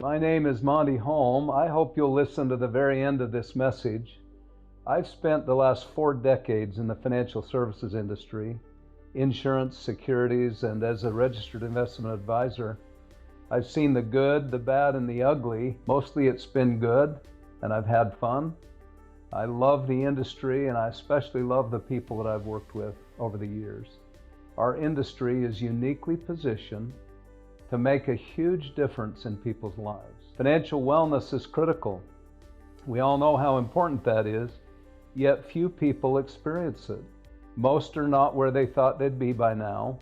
My name is Monte Holm. I hope you'll listen to the very end of this message. I've spent the last 4 decades in the financial services industry, insurance, securities, and as a registered investment advisor. I've seen the good, the bad, and the ugly. Mostly it's been good, and I've had fun. I love the industry, and I especially love the people that I've worked with over the years. Our industry is uniquely positioned to make a huge difference in people's lives. Financial wellness is critical. We all know how important that is, yet few people experience it. Most are not where they thought they'd be by now.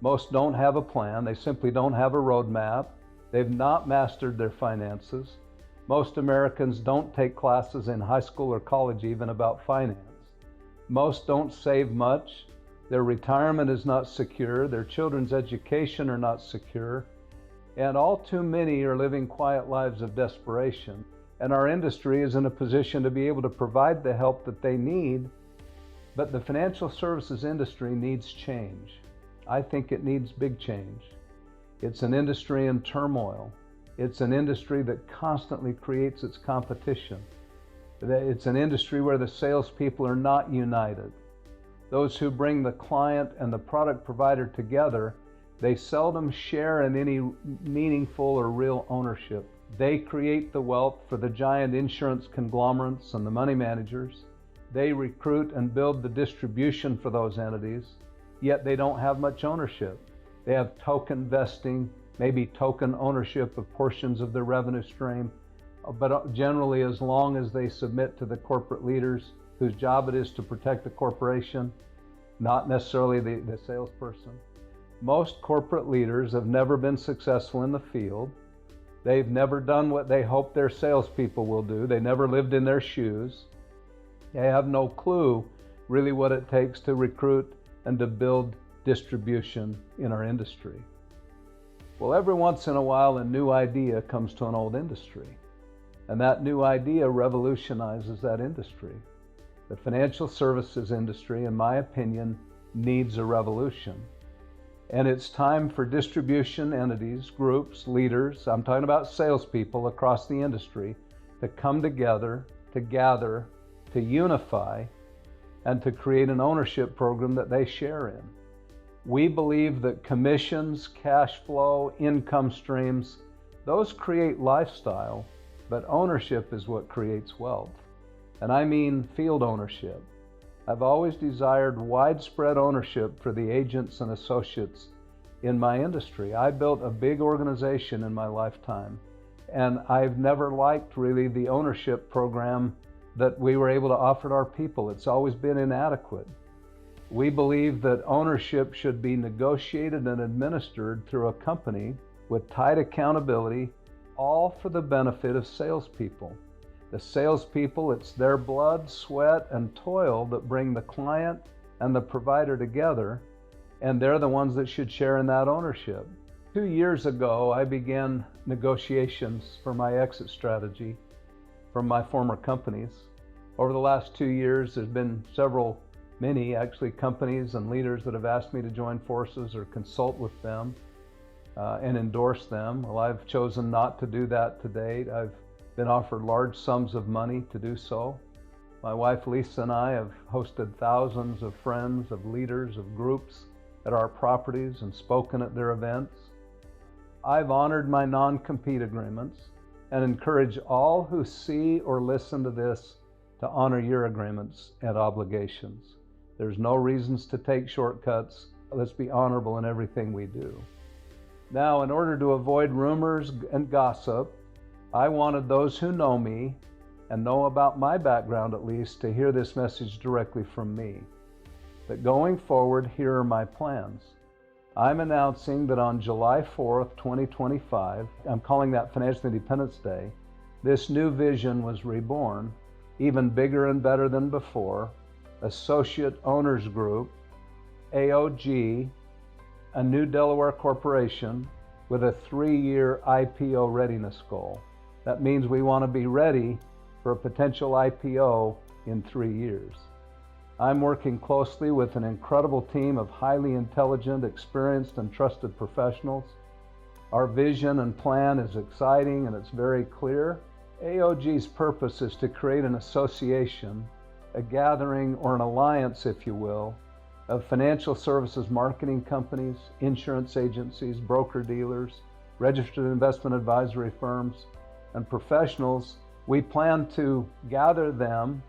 Most don't have a plan. They simply don't have a roadmap. They've not mastered their finances. Most Americans don't take classes in high school or college even about finance. Most don't save much. Their retirement is not secure. Their children's education are not secure. And all too many are living quiet lives of desperation. And our industry is in a position to be able to provide the help that they need. But the financial services industry needs change. I think it needs big change. It's an industry in turmoil. It's an industry that constantly creates its competition. It's an industry where the salespeople are not united. Those who bring the client and the product provider together, they seldom share in any meaningful or real ownership. They create the wealth for the giant insurance conglomerates and the money managers. They recruit and build the distribution for those entities, yet they don't have much ownership. They have token vesting, maybe token ownership of portions of their revenue stream, but generally as long as they submit to the corporate leaders whose job it is to protect the corporation, not necessarily the salesperson. Most corporate leaders have never been successful in the field. They've never done what they hope their salespeople will do. They never lived in their shoes. They have no clue really what it takes to recruit and to build distribution in our industry. Well, every once in a while a new idea comes to an old industry, and that new idea revolutionizes that industry. The financial services industry, in my opinion, needs a revolution. And it's time for distribution entities, groups, leaders, I'm talking about salespeople across the industry, to come together, to gather, to unify, and to create an ownership program that they share in. We believe that commissions, cash flow, income streams, those create lifestyle, but ownership is what creates wealth. And I mean field ownership. I've always desired widespread ownership for the agents and associates in my industry. I built a big organization in my lifetime, and I've never liked really the ownership program that we were able to offer to our people. It's always been inadequate. We believe that ownership should be negotiated and administered through a company with tight accountability, all for the benefit of salespeople. The salespeople, it's their blood, sweat, and toil that bring the client and the provider together, and they're the ones that should share in that ownership. 2 years ago, I began negotiations for my exit strategy from my former companies. Over the last 2 years, there's been many actually companies and leaders that have asked me to join forces or consult with them and endorse them. Well, I've chosen not to do that to date. I've been offered large sums of money to do so. My wife Lisa and I have hosted thousands of friends, of leaders, of groups at our properties and spoken at their events. I've honored my non-compete agreements and encourage all who see or listen to this to honor your agreements and obligations. There's no reasons to take shortcuts. Let's be honorable in everything we do. Now, in order to avoid rumors and gossip, I wanted those who know me and know about my background at least to hear this message directly from me. But going forward, here are my plans. I'm announcing that on July 4th, 2025, I'm calling that Financial Independence Day, this new vision was reborn, even bigger and better than before. Associate Owners Group, AOG, a new Delaware corporation with a 3-year IPO readiness goal. That means we want to be ready for a potential IPO in 3 years. I'm working closely with an incredible team of highly intelligent, experienced, and trusted professionals. Our vision and plan is exciting and it's very clear. AOG's purpose is to create an association, a gathering or an alliance, if you will, of financial services marketing companies, insurance agencies, broker-dealers, registered investment advisory firms, and professionals. We plan to gather them,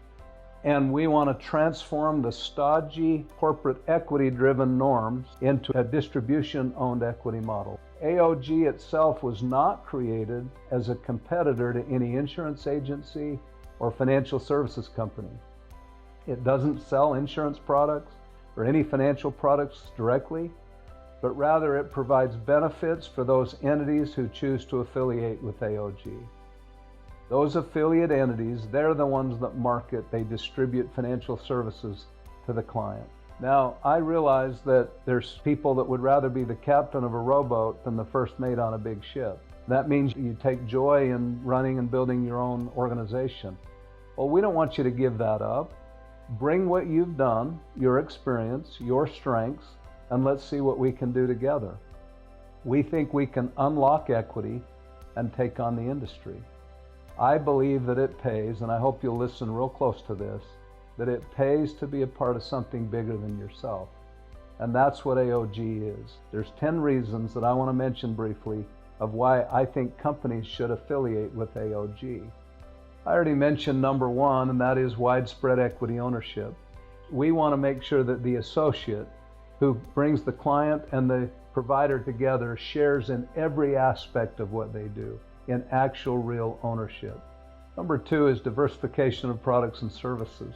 and we want to transform the stodgy corporate equity-driven norms into a distribution-owned equity model. AOG itself was not created as a competitor to any insurance agency or financial services company. It doesn't sell insurance products or any financial products directly, but rather it provides benefits for those entities who choose to affiliate with AOG. Those affiliate entities, they're the ones that market, they distribute financial services to the client. Now, I realize that there's people that would rather be the captain of a rowboat than the first mate on a big ship. That means you take joy in running and building your own organization. Well, we don't want you to give that up. Bring what you've done, your experience, your strengths, and let's see what we can do together. We think we can unlock equity and take on the industry. I believe that it pays, and I hope you'll listen real close to this, that it pays to be a part of something bigger than yourself. And that's what AOG is. There's 10 reasons that I want to mention briefly of why I think companies should affiliate with AOG. I already mentioned number one, and that is widespread equity ownership. We want to make sure that the associate who brings the client and the provider together shares in every aspect of what they do, in actual real ownership. Number two is diversification of products and services.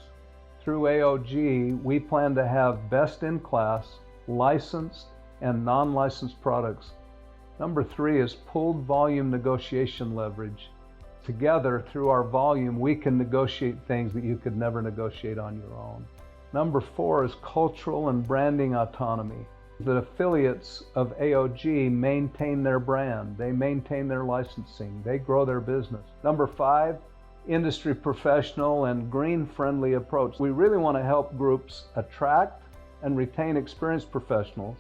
Through AOG, we plan to have best-in-class, licensed and non-licensed products. Number three is pooled volume negotiation leverage. Together, through our volume, we can negotiate things that you could never negotiate on your own. Number four is cultural and branding autonomy. The affiliates of AOG maintain their brand, they maintain their licensing, they grow their business. Number five, industry professional and green-friendly approach. We really want to help groups attract and retain experienced professionals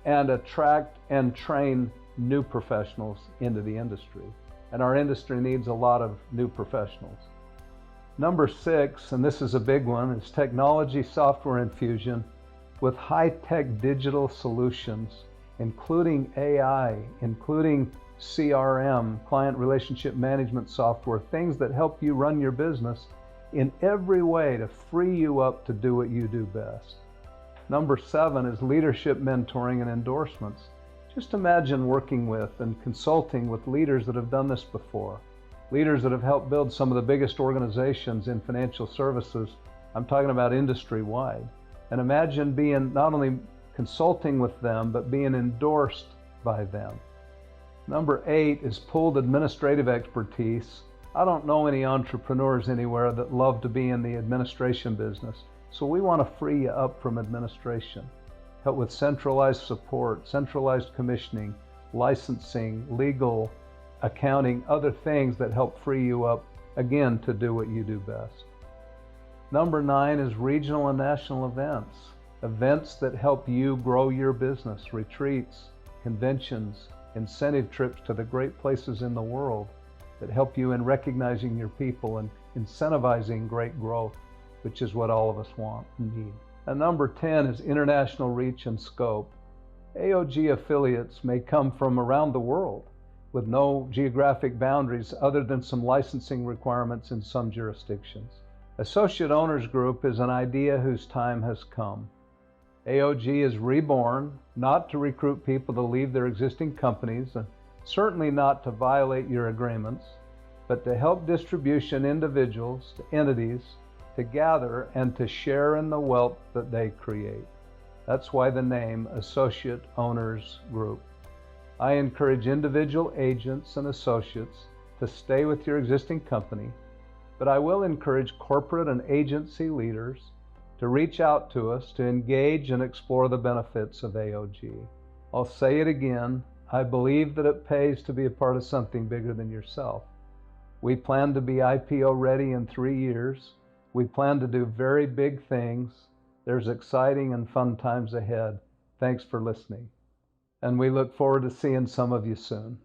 and attract and train new professionals into the industry. And our industry needs a lot of new professionals. Number six, and this is a big one, is technology software infusion with high-tech digital solutions, including AI, including CRM, client relationship management software, things that help you run your business in every way to free you up to do what you do best. Number seven is leadership mentoring and endorsements. Just imagine working with and consulting with leaders that have done this before. Leaders that have helped build some of the biggest organizations in financial services. I'm talking about industry-wide. And imagine being not only consulting with them, but being endorsed by them. Number eight is pooled administrative expertise. I don't know any entrepreneurs anywhere that love to be in the administration business. So we want to free you up from administration. Help with centralized support, centralized commissioning, licensing, legal, accounting, other things that help free you up, again, to do what you do best. Number nine is regional and national events. Events that help you grow your business, retreats, conventions, incentive trips to the great places in the world that help you in recognizing your people and incentivizing great growth, which is what all of us want and need. And number 10 is international reach and scope. AOG affiliates may come from around the world with no geographic boundaries other than some licensing requirements in some jurisdictions. Associate Owners Group is an idea whose time has come. AOG is reborn, not to recruit people to leave their existing companies, and certainly not to violate your agreements, but to help distribution individuals to entities to gather and to share in the wealth that they create. That's why the name Associate Owners Group. I encourage individual agents and associates to stay with your existing company, but I will encourage corporate and agency leaders to reach out to us to engage and explore the benefits of AOG. I'll say it again, I believe that it pays to be a part of something bigger than yourself. We plan to be IPO ready in 3 years. We plan to do very big things. There's exciting and fun times ahead. Thanks for listening. and we look forward to seeing some of you soon.